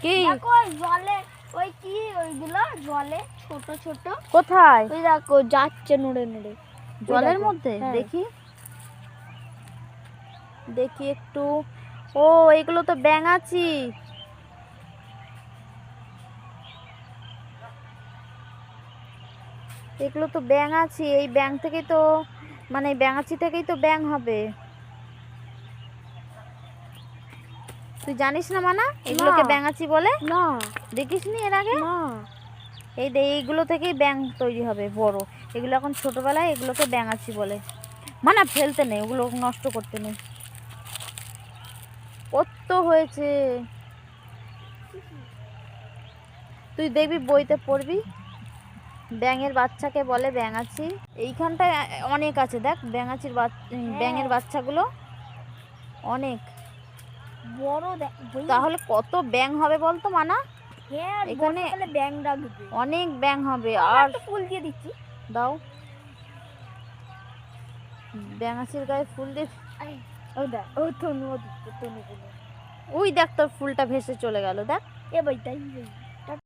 কি দেখো ওই জলে ওই কি ওইগুলো জলে ছোট ছোট কোথায়? ওই দেখো যাচ্ছে নড়ে নড়ে জলের মধ্যে হ্যাঁ। দেখি দেখি একটু। ও এগুলো তো ব্যাঙাচি। এগুলো তো ব্যাঙাচি। এই ব্যাঙ থেকেই তো মানে ব্যাঙাচি থেকেই তো ব্যাঙ হবে। তুই জানিস না মানা এগুলোকে না। ব্যাঙাচি বলে? না দেখিসনি এর আগে? না এইগুলো থেকেই ব্যাঙ তৈরি হবে বড়। এগুলো এখন ছোটবেলায় এগুলোকে ব্যাঙাচি বলে। মানা ফেলতে নেই, ওগুলো নষ্ট করতে নেই। কত হয়েছে তুই দেখবি বইতে পড়বি। ব্যাঙের বাচ্চাকে বলে ব্যাঙাচি। এইখানটায় অনেক আছে, দেখ ব্যাঙাচির ব্যাঙের বাচ্চাগুলো অনেক বড় তাহলে কত ব্যাঙ হবে বলতো মানা? হ্যাঁ এখানে এখানে ব্যাং ডাকবে। অনেক ব্যাঙ হবে। আর আর একটা ফুল দিয়ে দিচ্ছি। দাও ব্যাঙাচির গায়ে ফুল দিয়ে। ও দেখ ও তনু তনু ওই দেখ তোর ফুলটা ভেসে চলে গেল, দেখ। এ ভাই তাই